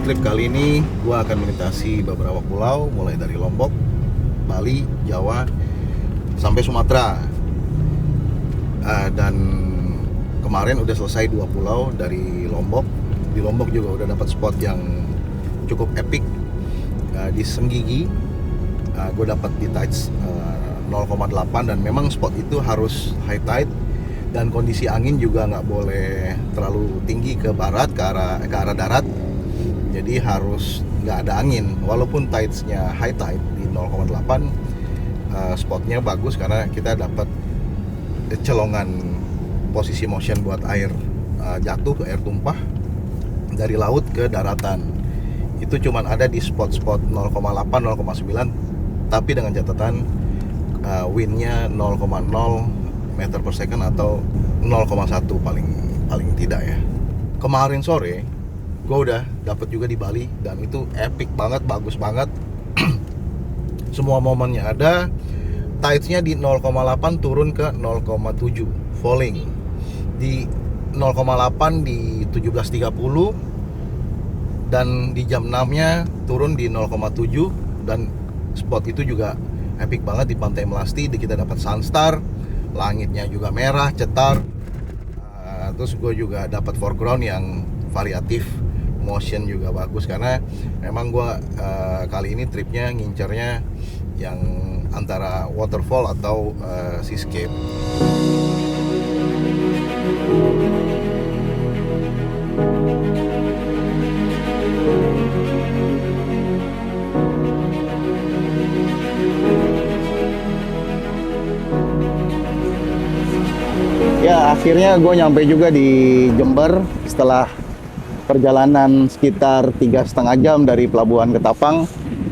trip kali ini gue akan melintasi beberapa pulau, mulai dari Lombok, Bali, Jawa, sampai Sumatera. Dan kemarin udah selesai 2 pulau dari Lombok. Di Lombok juga udah dapat spot yang cukup epic. Di Senggigi gue dapat di tides 0,8, dan memang spot itu harus high tide, dan kondisi angin juga nggak boleh terlalu tinggi ke barat, ke arah darat. Jadi harus nggak ada angin, walaupun tidesnya high tide di 0,8. Spotnya bagus karena kita dapat celongan posisi motion buat air jatuh, air tumpah dari laut ke daratan. Itu cuman ada di spot-spot 0,8, 0,9, tapi dengan catatan windnya 0,0 meter per second atau 0,1 paling tidak ya. Kemarin sore gue udah dapet juga di Bali, dan itu epic banget, bagus banget. Semua momennya ada. Tidesnya di 0,8 turun ke 0,7 falling. Di 0,8 di 17.30, dan di jam 6 nya turun di 0,7. Dan spot itu juga epic banget di Pantai Melasti. Kita dapat sunstar, langitnya juga merah cetar. Terus gue juga dapat foreground yang variatif, motion juga bagus, karena memang gue kali ini tripnya ngincernya yang antara waterfall atau seascape. Ya, akhirnya gue nyampe juga di Jember setelah perjalanan sekitar 3,5 jam dari Pelabuhan Ketapang.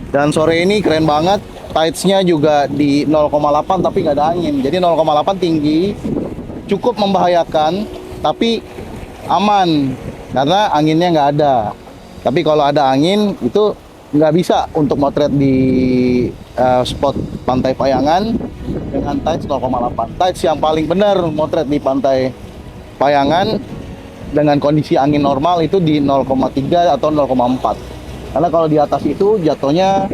Dan sore ini keren banget, tidesnya juga di 0,8 tapi nggak ada angin. Jadi 0,8 tinggi, cukup membahayakan tapi aman karena anginnya nggak ada. Tapi kalau ada angin itu nggak bisa untuk motret di spot Pantai Payangan dengan tides 0,8. Tides yang paling benar motret di Pantai Payangan dengan kondisi angin normal itu di 0,3 atau 0,4. Karena kalau di atas itu jatuhnya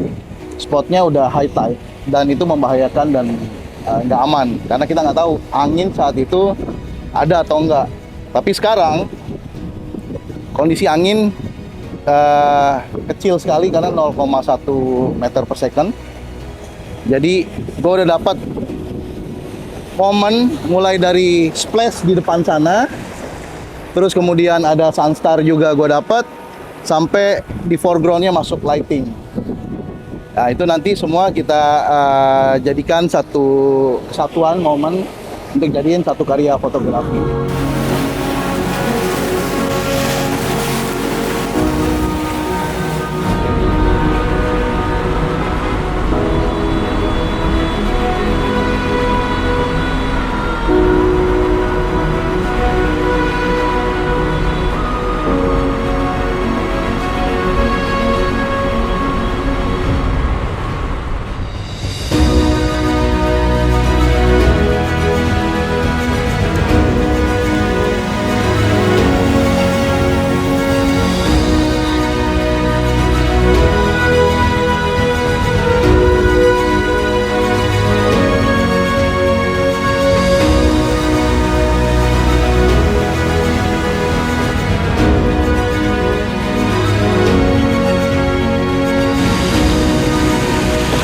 spotnya udah high tide, dan itu membahayakan dan nggak aman karena kita nggak tahu angin saat itu ada atau enggak. Tapi sekarang kondisi angin kecil sekali karena 0,1 meter per second. Jadi gue udah dapat momen mulai dari splash di depan sana, terus kemudian ada sunstar juga gue dapat, sampai di foregroundnya masuk lighting. Nah itu nanti semua kita jadikan satu kesatuan momen untuk jadiin satu karya fotografi.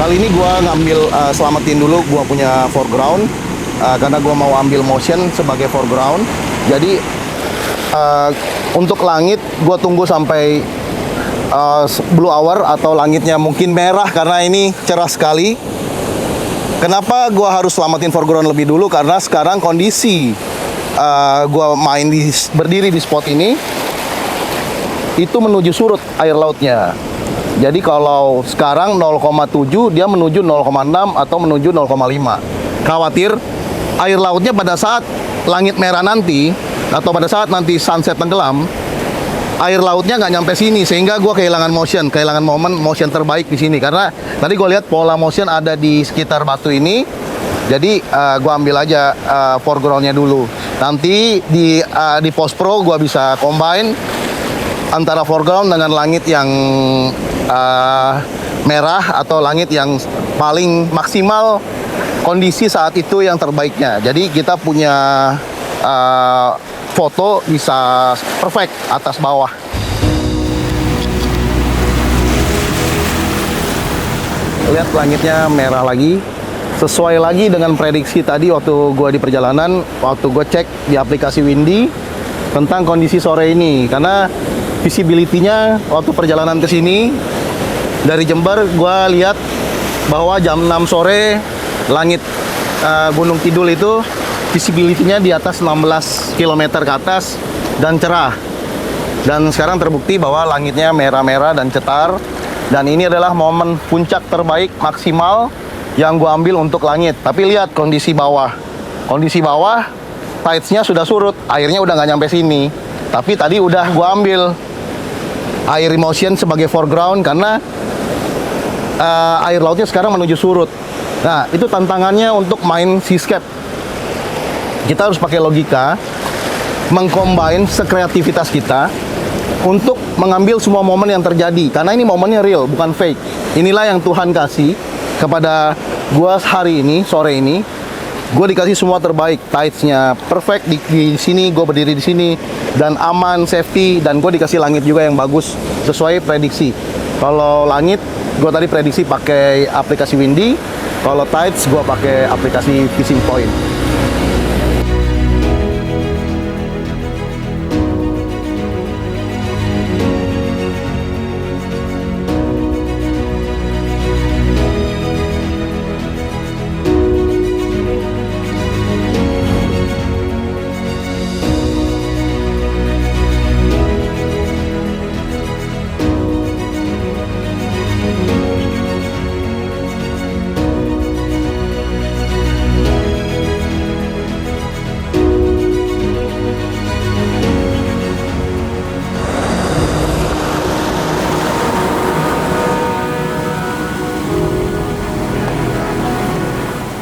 Kali ini gue ngambil selamatin dulu gue punya foreground, karena gue mau ambil motion sebagai foreground. Jadi untuk langit gue tunggu sampai blue hour atau langitnya mungkin merah karena ini cerah sekali. Kenapa gue harus selamatin foreground lebih dulu? Karena sekarang kondisi gue berdiri di spot ini itu menuju surut air lautnya. Jadi kalau sekarang 0,7, dia menuju 0,6 atau menuju 0,5. Khawatir air lautnya pada saat langit merah nanti, atau pada saat nanti sunset tenggelam, air lautnya nggak nyampe sini, sehingga gue kehilangan motion terbaik di sini. Karena tadi gue lihat pola motion ada di sekitar batu ini. Jadi gue ambil aja foregroundnya dulu. Nanti di post pro gue bisa combine antara foreground dengan langit yang merah atau langit yang paling maksimal kondisi saat itu yang terbaiknya. Jadi kita punya foto bisa perfect atas bawah. Lihat langitnya merah lagi, sesuai lagi dengan prediksi tadi waktu gua di perjalanan, waktu gue cek di aplikasi Windy tentang kondisi sore ini. Karena visibility-nya waktu perjalanan ke sini dari Jember, gua lihat bahwa jam 6 sore langit Gunung Kidul itu visibility-nya di atas 16 km ke atas dan cerah. Dan sekarang terbukti bahwa langitnya merah-merah dan cetar. Dan ini adalah momen puncak terbaik maksimal yang gue ambil untuk langit. Tapi lihat kondisi bawah. Kondisi bawah, tides-nya sudah surut. Airnya udah nggak nyampe sini. Tapi tadi udah gue ambil air motion sebagai foreground karena air lautnya sekarang menuju surut. Nah, itu tantangannya untuk main seascape. Kita harus pakai logika, mengcombine sekreativitas kita untuk mengambil semua momen yang terjadi. Karena ini momennya real, bukan fake. Inilah yang Tuhan kasih kepada gua hari ini, sore ini. Gue dikasih semua terbaik, tides-nya perfect di sini, gue berdiri di sini dan aman, safety, dan gue dikasih langit juga yang bagus sesuai prediksi. Kalau langit, gue tadi prediksi pakai aplikasi Windy. Kalau tides, gue pakai aplikasi Fishing Point.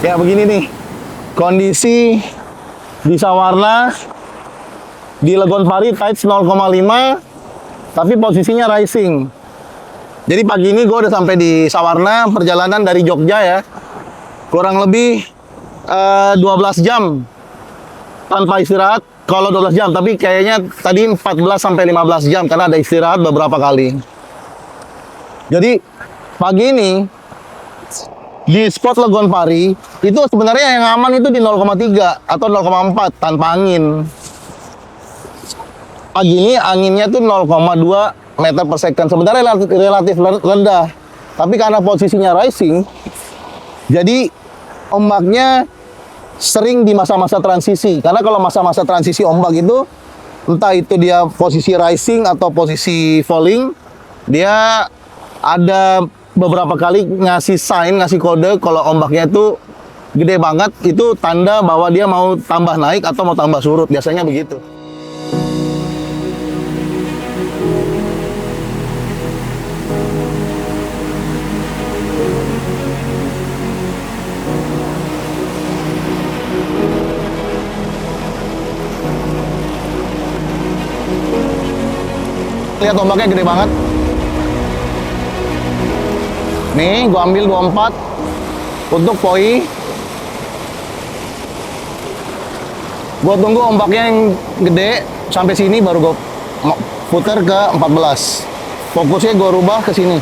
Ya begini nih kondisi di Sawarna, di Legon Pari tides 0,5 tapi posisinya rising. Jadi pagi ini gue udah sampai di Sawarna, perjalanan dari Jogja ya, kurang lebih 12 jam tanpa istirahat. Kalau 12 jam, tapi kayaknya tadi 14 sampai 15 jam karena ada istirahat beberapa kali. Jadi pagi ini di spot Legon Pari itu sebenarnya yang aman itu di 0,3 atau 0,4 tanpa angin. Pagi ini anginnya tuh 0,2 meter per second. Sebenarnya relatif rendah. Tapi karena posisinya rising, jadi ombaknya sering di masa-masa transisi. Karena kalau masa-masa transisi ombak itu, entah itu dia posisi rising atau posisi falling, dia ada beberapa kali ngasih sign, ngasih kode kalau ombaknya itu gede banget, itu tanda bahwa dia mau tambah naik atau mau tambah surut, biasanya begitu. Lihat ombaknya gede banget. Nih, gua ambil 24 untuk poi. Gua tunggu ombaknya yang gede sampai sini baru gua putar ke 14. Fokusnya gua rubah ke sini.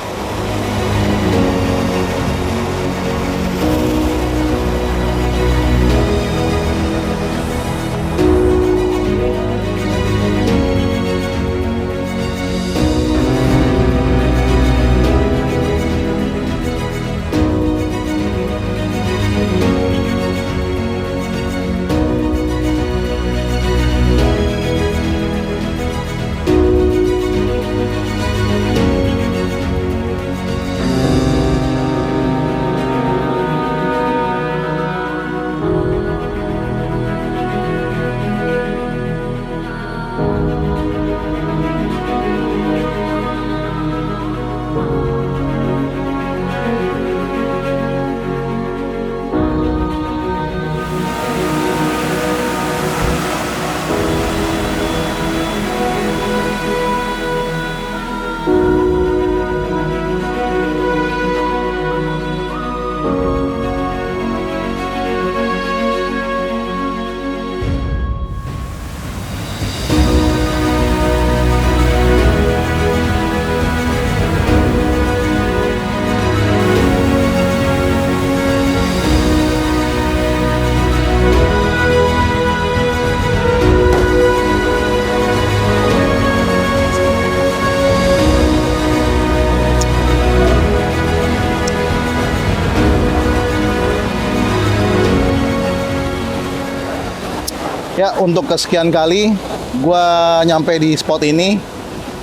Ya, untuk kesekian kali gua nyampe di spot ini,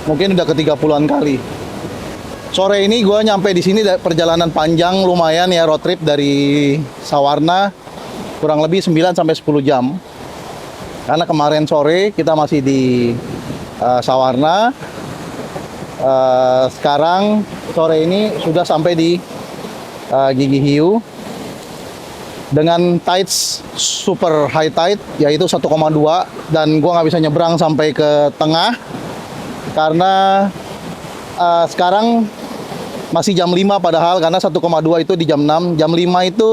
mungkin udah ke-30-an kali. Sore ini gua nyampe di sini perjalanan panjang lumayan ya, road trip dari Sawarna kurang lebih 9 sampai 10 jam. Karena kemarin sore kita masih di Sawarna. Sekarang sore ini sudah sampai di Gigi Hiu dengan tides super high tide yaitu 1,2, dan gua nggak bisa nyebrang sampai ke tengah karena sekarang masih jam 5 padahal, karena 1,2 itu di jam 6. Jam 5 itu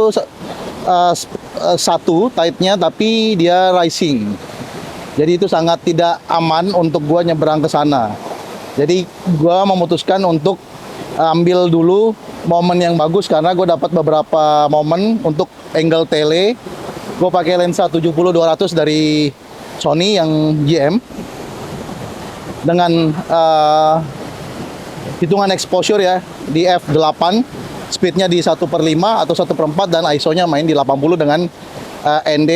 satu tide-nya tapi dia rising. Jadi itu sangat tidak aman untuk gua nyebrang ke sana. Jadi gua memutuskan untuk ambil dulu momen yang bagus karena gue dapat beberapa momen untuk angle tele. Gue pakai lensa 70-200 dari Sony yang GM dengan hitungan exposure ya di f8, speednya di 1/5 atau 1/4, dan ISO-nya main di 80 dengan ND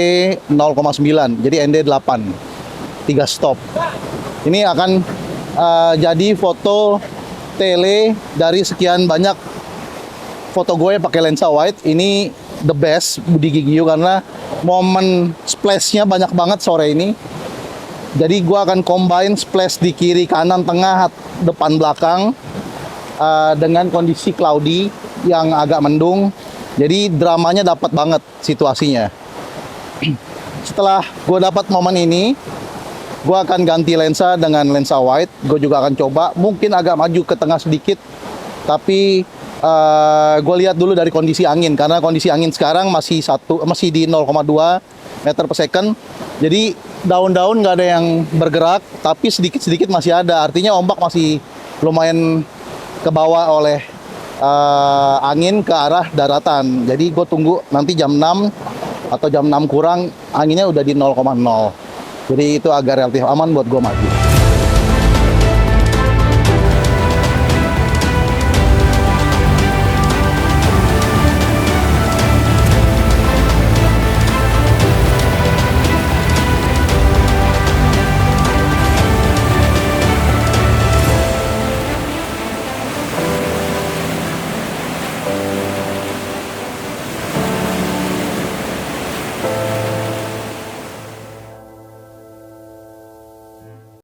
0,9, jadi ND 8, 3 stop. Ini akan jadi foto tele dari sekian banyak foto gue pakai lensa wide. Ini the best di Gigi Hiu karena momen splash-nya banyak banget sore ini. Jadi gue akan combine splash di kiri, kanan, tengah, depan, belakang dengan kondisi cloudy yang agak mendung. Jadi dramanya dapat banget situasinya. Setelah gue dapat momen ini, gue akan ganti lensa dengan lensa wide. Gue juga akan coba mungkin agak maju ke tengah sedikit, tapi gue lihat dulu dari kondisi angin, karena kondisi angin sekarang masih di 0,2 meter per second. Jadi daun-daun nggak ada yang bergerak, tapi sedikit-sedikit masih ada. Artinya ombak masih lumayan ke bawah oleh angin ke arah daratan. Jadi gue tunggu nanti jam 6 atau jam 6 kurang anginnya udah di 0,0. Jadi itu agak relatif aman buat gue maju.